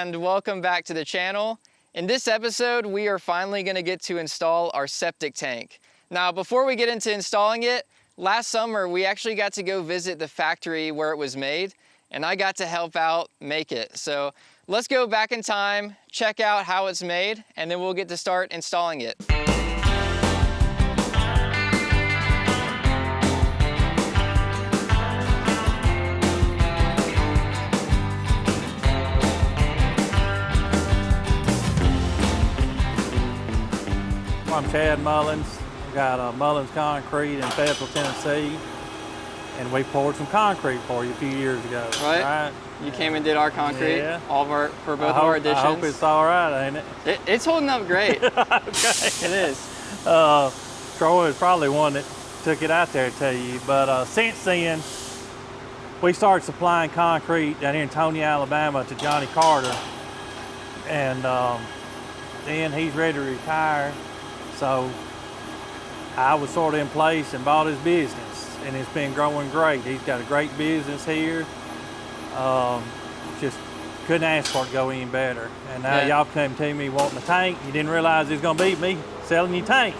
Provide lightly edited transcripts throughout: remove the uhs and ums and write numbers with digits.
and welcome back to the channel. In this episode, we are finally going to get to install our septic tank. Now, before we get into installing it, last summer we actually got to go visit the factory where it was made, and I got to help out make it. So let's go back in time, check out how it's made, and then we'll get to start installing it. I'm Chad Mullins. We got Mullins Concrete in Footfall, Tennessee, and we poured some concrete for you a few years ago. Right. You came and did our concrete, yeah. For both of our additions. I hope it's all right, ain't it? It's holding up great. Okay. It is. Troy is probably one that took it out there to you, but since then, we started supplying concrete down here in Tony, Alabama to Johnny Carter, and then he's ready to retire. So I was sort of in place and bought his business, and it's been growing great. He's got a great business here. Just couldn't ask for it to go any better. And now y'all came to me wanting a tank. You didn't realize it was gonna beat me selling you tank.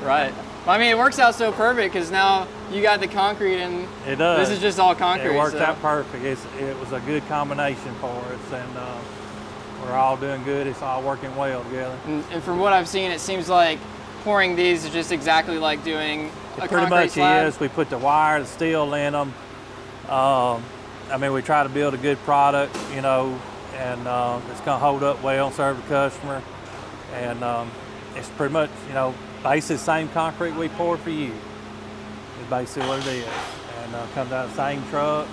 Right. I mean, it works out so perfect because now you got the concrete and it does. This is just all concrete. It worked out perfect. It was a good combination for us, and we're all doing good. It's all working well together. And from what I've seen, it seems like pouring these is just exactly like doing a pretty concrete much slab. is. We put the wire, the steel in them. I mean, we try to build a good product, you know, and it's going to hold up well, serve the customer. And it's pretty much, you know, basically the same concrete we poured for you. It's basically what it is. And comes out of the same truck,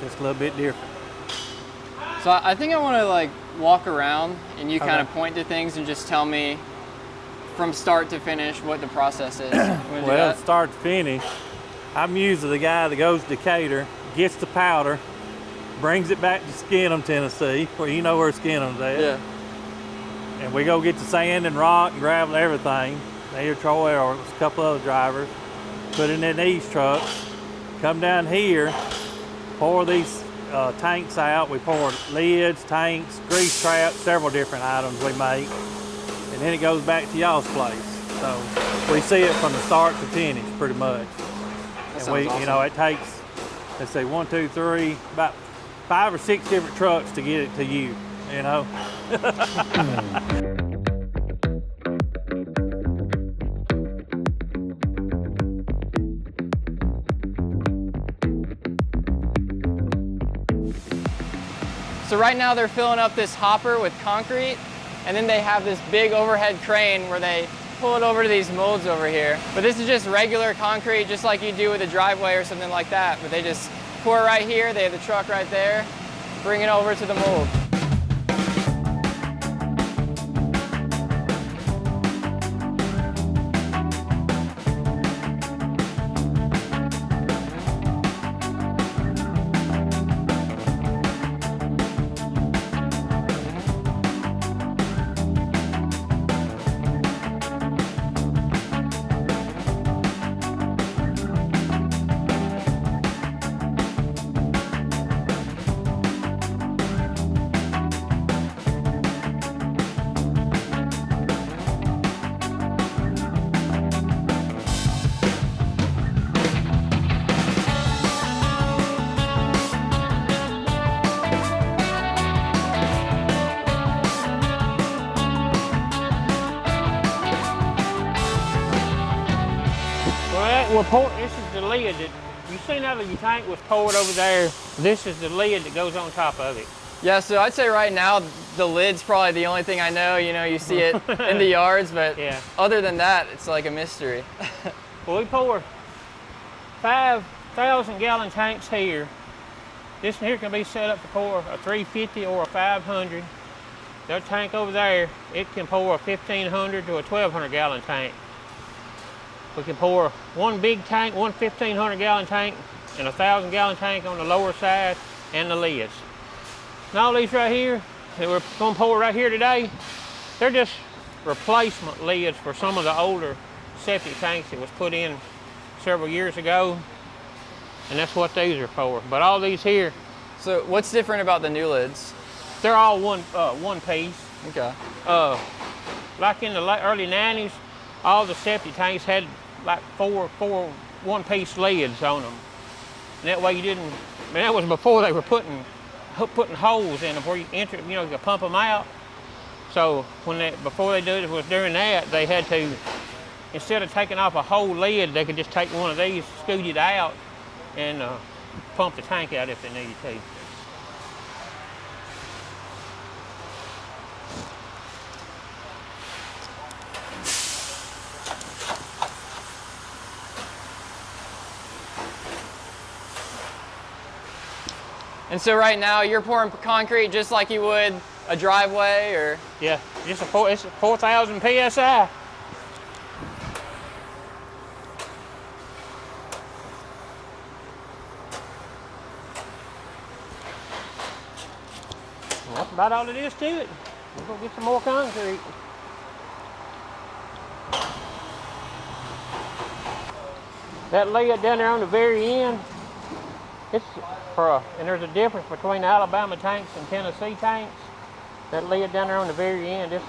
just a little bit different. So I think I want to like walk around and you kind of point to things and just tell me from start to finish what the process is. Well, start to finish, I'm usually the guy that goes to Decatur, gets the powder, brings it back to Skinham, Tennessee, where you know where Skinham's at. Yeah. And we go get the sand and rock and gravel and everything. Here, Troy or a couple other drivers, put it in these trucks, come down here, pour these tanks out. We pour lids, tanks, grease traps, several different items we make, and then it goes back to y'all's place. So we see it from the start to finish, pretty much. And we, awesome. You know, it takes, let's say 1, 2, 3, about 5 or 6 different trucks to get it to you. You know. So right now they're filling up this hopper with concrete, and then they have this big overhead crane where they pull it over to these molds over here. But this is just regular concrete, just like you do with a driveway or something like that. But they just pour it right here, they have the truck right there, bring it over to the mold. This is the lid that you seen how your tank was poured over there. This is the lid that goes on top of it. Yeah, so I'd say right now the lid's probably the only thing I know. You know, you see it in the yards, but other than that, it's like a mystery. Well, we pour 5,000 gallon tanks here. This one here can be set up to pour a 350 or a 500. That tank over there, it can pour a 1,500 to a 1,200 gallon tank. We can pour one big tank, one 1,500 gallon tank, and a 1,000 gallon tank on the lower side and the lids. And all these right here that we're gonna pour right here today, they're just replacement lids for some of the older septic tanks that was put in several years ago. And that's what these are for. But all these here So what's different about the new lids? They're all one piece. Okay. Like in the early 90s, all the septic tanks had like four one-piece lids on them. And that way you didn't, that was before they were putting holes in them where you enter, you could pump them out. So before they did it was during that, they had to, instead of taking off a whole lid, they could just take one of these, scoot it out, and pump the tank out if they needed to. And so right now you're pouring concrete just like you would a driveway, or? Yeah, it's 4,000 PSI. Well, that's about all it is to it. We're gonna get some more concrete. That lid down there on the very end, it's and there's a difference between Alabama tanks and Tennessee tanks. That lid down there on the very end, it's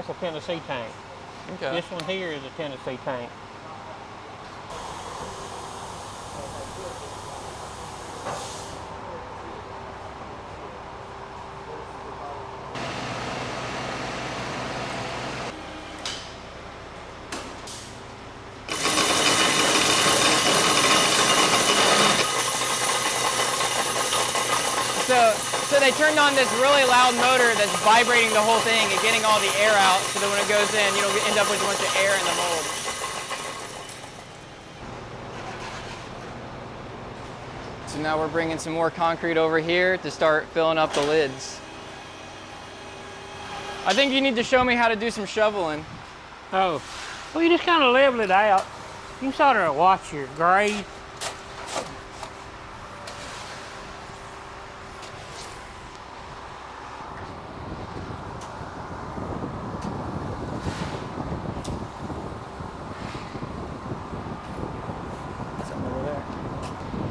a Tennessee tank. Okay. This one here is a Tennessee tank. So they turned on this really loud motor that's vibrating the whole thing and getting all the air out so that when it goes in, you don't end up with a bunch of air in the mold. So now we're bringing some more concrete over here to start filling up the lids. I think you need to show me how to do some shoveling. Oh, well, you just kind of level it out. You can sort of watch your grade.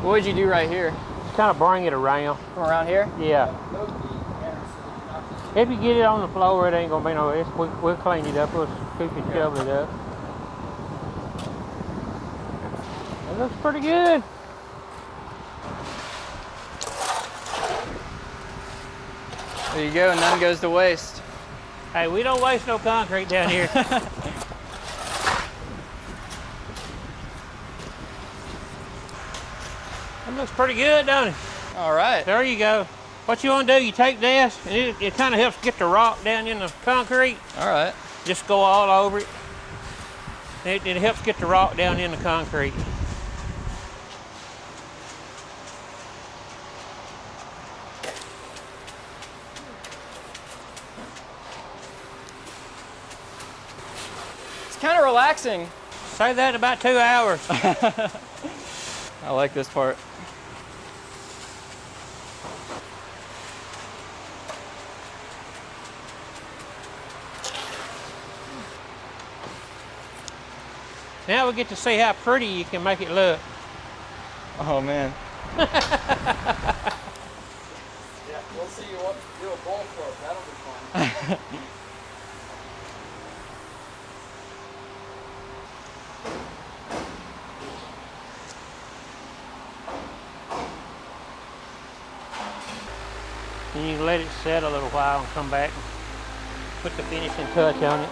What would you do right here? Just kind of bring it around. From around here? Yeah. If you get it on the floor, it ain't gonna be no. We'll clean it up. We'll scoop and shovel it up. It looks pretty good. There you go, none goes to waste. Hey, we don't waste no concrete down here. That looks pretty good, don't it? All right. There you go. What you want to do, you take this, and it kind of helps get the rock down in the concrete. All right. Just go all over it. It helps get the rock down in the concrete. It's kind of relaxing. Say that in about 2 hours. I like this part. Now we get to see how pretty you can make it look. Oh man. Yeah, we'll see you do a bull flip. That'll be fun. And you can let it set a little while and come back and put the finishing touch on it.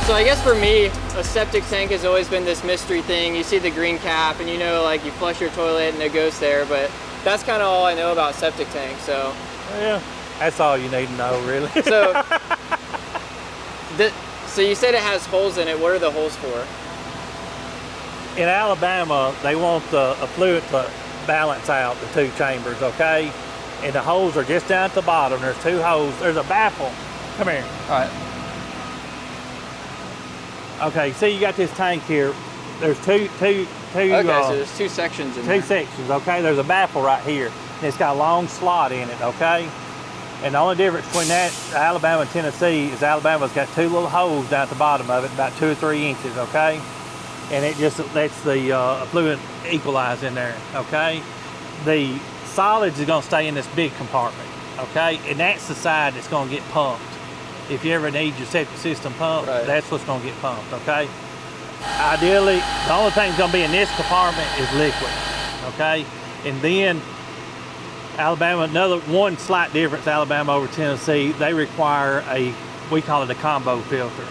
So I guess for me, a septic tank has always been this mystery thing. You see the green cap and you know, like you flush your toilet and it goes there, but that's kind of all I know about septic tanks, so. Yeah, that's all you need to know, really. So, so you said it has holes in it. What are the holes for? In Alabama, they want a fluid to balance out the two chambers, okay? And the holes are just down at the bottom. There's two holes. There's a baffle Come here. All right. Okay, see you got this tank here. There's two Okay, so there's two sections in two there. sections, okay? There's a baffle right here. And it's got a long slot in it, okay? And the only difference between that, Alabama and Tennessee, is Alabama's got two little holes down at the bottom of it, about 2 or 3 inches, okay? And it just lets the effluent equalize in there, okay? The solids is gonna stay in this big compartment, okay? And that's the side that's gonna get pumped. If you ever need your septic system pumped, Right. that's what's gonna get pumped, okay? Ideally, the only thing that's gonna be in this compartment is liquid, okay? And then Alabama, one slight difference, Alabama over Tennessee, they require we call it a combo filter,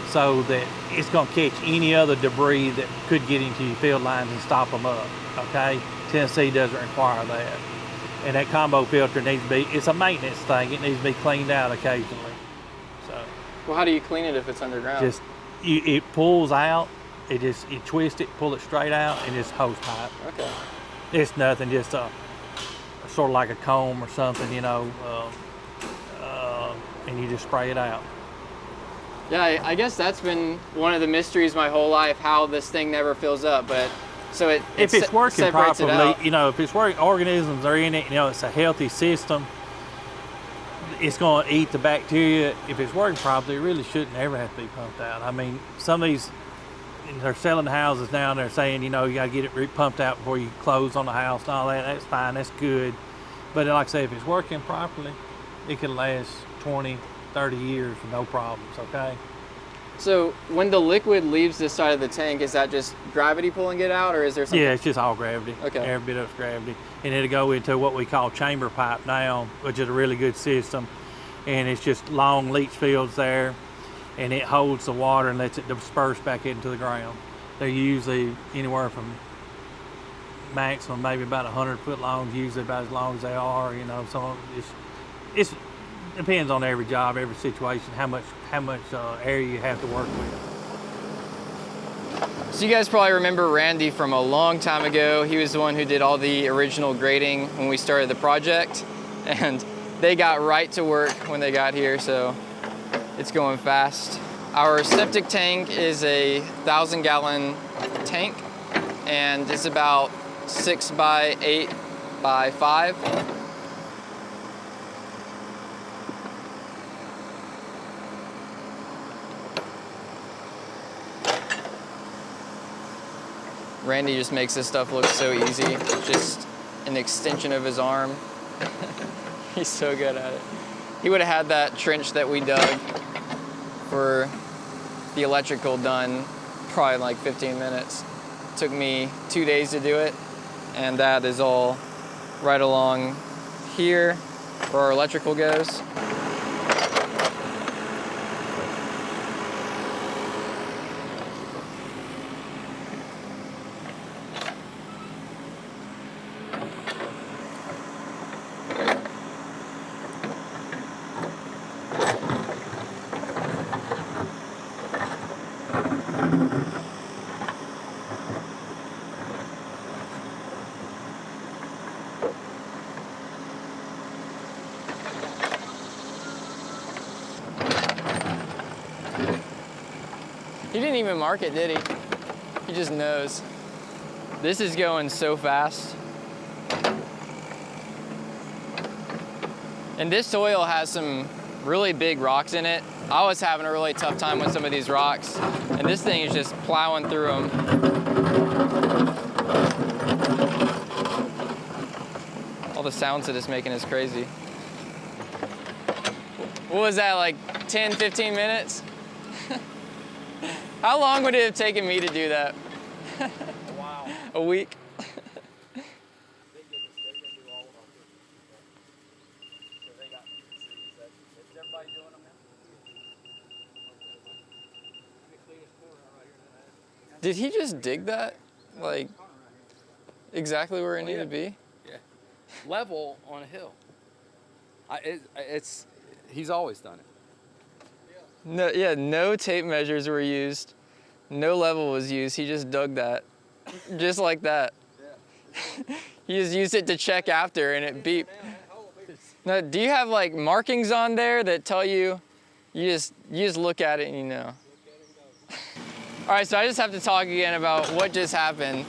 so that it's gonna catch any other debris that could get into your field lines and stop them up, okay? Tennessee doesn't require that. And that combo filter needs to be, it's a maintenance thing, it needs to be cleaned out occasionally. So, Well, how do you clean it if it's underground? just, it pulls out, you twist it, pull it straight out, and it's hose pipe. Okay. It's nothing, just sort of like a comb or something, you know, and you just spray it out. Yeah, I guess that's been one of the mysteries my whole life, how this thing never fills up. But so If it's working separates it properly, out. you know, if it's working, organisms are in it, you know, it's a healthy system, it's going to eat the bacteria. If it's working properly, it really shouldn't ever have to be pumped out. I mean, some of these, they're selling houses now and they're saying, you know, you got to get it pumped out before you close on the house and all that. That's fine, that's good. But like I say, if it's working properly, it can last 20, 30 years with no problems, okay? So when the liquid leaves this side of the tank, is that just gravity pulling it out, or is there something? Yeah, it's just all gravity. Okay. Every bit of it's gravity. And it'll go into what we call chamber pipe now, which is a really good system. And it's just long leach fields there, and it holds the water and lets it disperse back into the ground. They're usually anywhere from maximum maybe about 100 foot long, usually about as long as they are, you know. So it's depends on every job, every situation, how much area you have to work with. So you guys probably remember Randy from a long time ago. He was the one who did all the original grading when we started the project, and they got right to work when they got here, so it's going fast. Our septic tank is a 1,000-gallon tank, and it's about 6 by 8 by 5. Randy just makes this stuff look so easy. Just an extension of his arm. He's so good at it. He would have had that trench that we dug for the electrical done probably in like 15 minutes. Took me 2 days to do it, and that is all right along here where our electrical goes. He didn't even mark it, did he? He just knows. This is going so fast. And this soil has some really big rocks in it. I was having a really tough time with some of these rocks, and this thing is just plowing through them. All the sounds that it's making is crazy. What was that, like 10, 15 minutes? How long would it have taken me to do that? A while. A week? Everybody doing them now? Did he just dig that? Like, exactly where it needed to be? Yeah. Level on a hill. He's always done it. No, yeah, no tape measures were used. No level was used. He just dug that. Just like that. Yeah. He just used it to check after and it beeped. Now, do you have like markings on there that tell you You just look at it and you know. All right, so I just have to talk again about what just happened.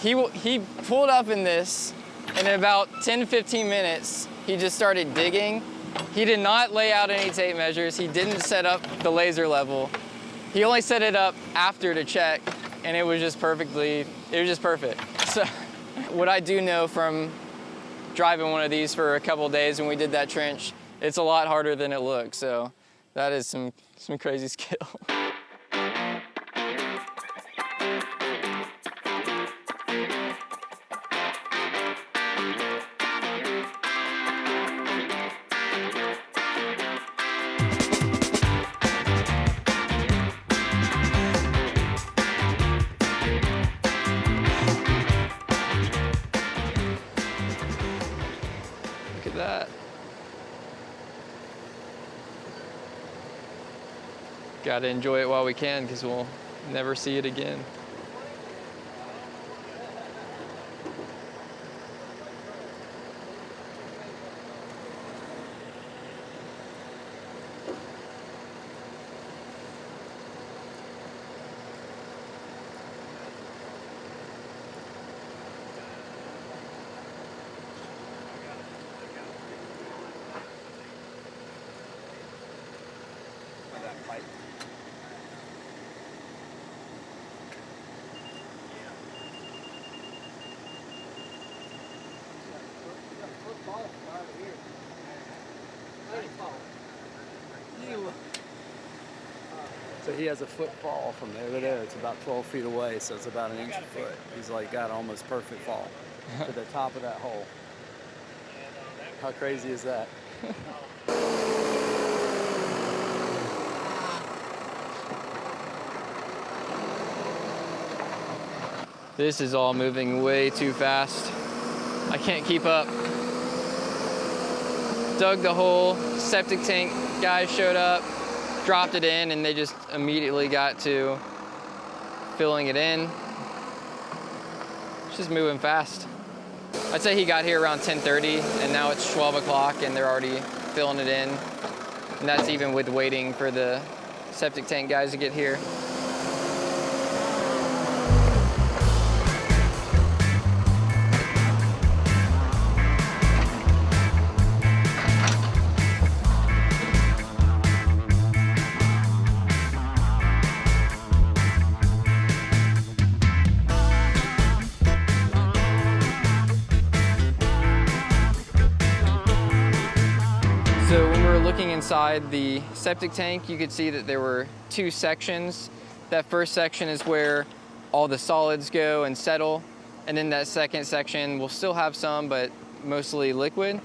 He pulled up in this, and in about 10-15 minutes, he just started digging. He did not lay out any tape measures. He didn't set up the laser level. He only set it up after to check, and it was just perfect. So what I do know from driving one of these for a couple days when we did that trench, it's a lot harder than it looks. So that is some crazy skill. Look at that. Gotta enjoy it while we can, because we'll never see it again. So he has a footfall from there to there. It's about 12 feet away, so it's about an inch a foot. He's like got almost perfect fall to the top of that hole. How crazy is that? This is all moving way too fast. I can't keep up. Dug the hole, septic tank guys showed up, dropped it in, and they just immediately got to filling it in. It's just moving fast. I'd say he got here around 10:30, and now it's 12 o'clock, and they're already filling it in. And that's even with waiting for the septic tank guys to get here. So when we were looking inside the septic tank, you could see that there were two sections. That first section is where all the solids go and settle. And then that second section will still have some, but mostly liquid.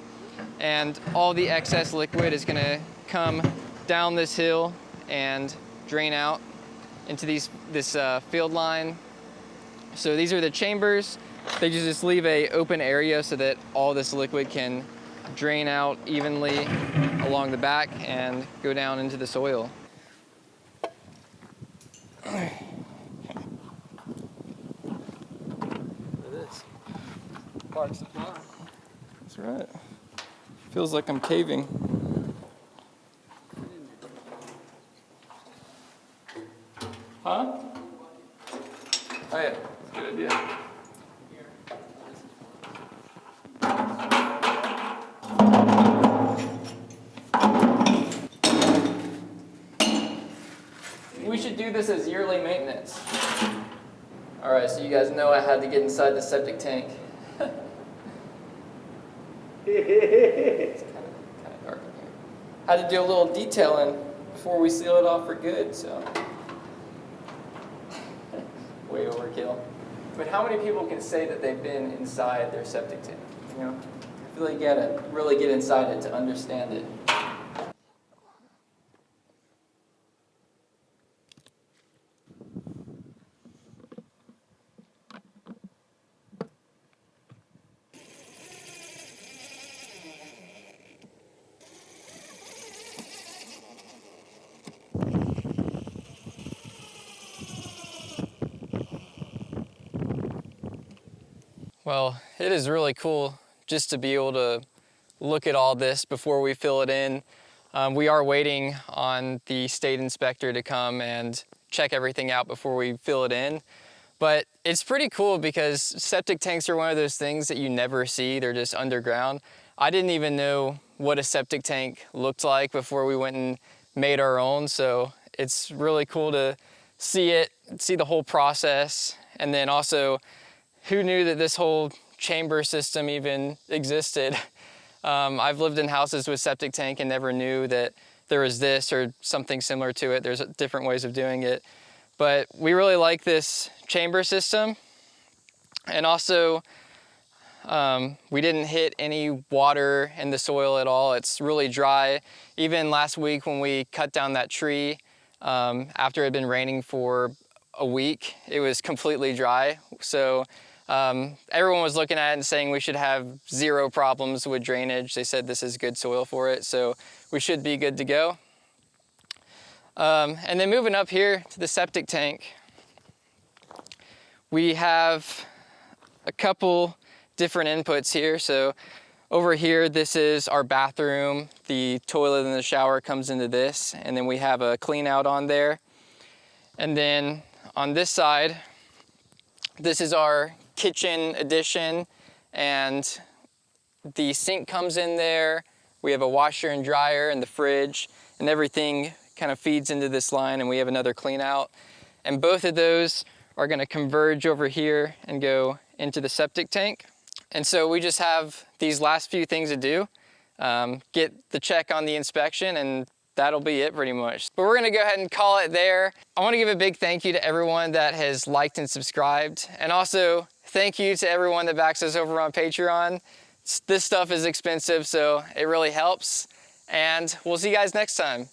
And all the excess liquid is gonna come down this hill and drain out into this field line. So these are the chambers. They just leave a open area so that all this liquid can drain out evenly along the back and go down into the soil. It is. Parts the time. That's right. Feels like I'm caving. Huh? Oh yeah, good idea. We should do this as yearly maintenance. All right, so you guys know I had to get inside the septic tank. It's kind of dark in here. Had to do a little detailing before we seal it off for good, so. Way overkill. But how many people can say that they've been inside their septic tank? You know, I feel like you gotta really get inside it to understand it. Well, it is really cool just to be able to look at all this before we fill it in. We are waiting on the state inspector to come and check everything out before we fill it in. But it's pretty cool because septic tanks are one of those things that you never see. They're just underground. I didn't even know what a septic tank looked like before we went and made our own. So it's really cool to see it, see the whole process. And then also, who knew that this whole chamber system even existed? I've lived in houses with septic tank and never knew that there was this or something similar to it. There's different ways of doing it. But we really like this chamber system. And also, we didn't hit any water in the soil at all. It's really dry. Even last week when we cut down that tree, after it had been raining for a week, it was completely dry. So everyone was looking at it and saying we should have 0 problems with drainage. They said this is good soil for it, so we should be good to go. And then moving up here to the septic tank, we have a couple different inputs here. So over here, this is our bathroom. The toilet and the shower comes into this, and then we have a clean out on there. And then on this side, this is our kitchen addition, and the sink comes in there. We have a washer and dryer and the fridge, and everything kind of feeds into this line, and we have another clean out. And both of those are gonna converge over here and go into the septic tank. And so we just have these last few things to do, get the check on the inspection, and that'll be it pretty much. But we're gonna go ahead and call it there. I wanna give a big thank you to everyone that has liked and subscribed. And also thank you to everyone that backs us over on Patreon. This stuff is expensive, so it really helps. And we'll see you guys next time.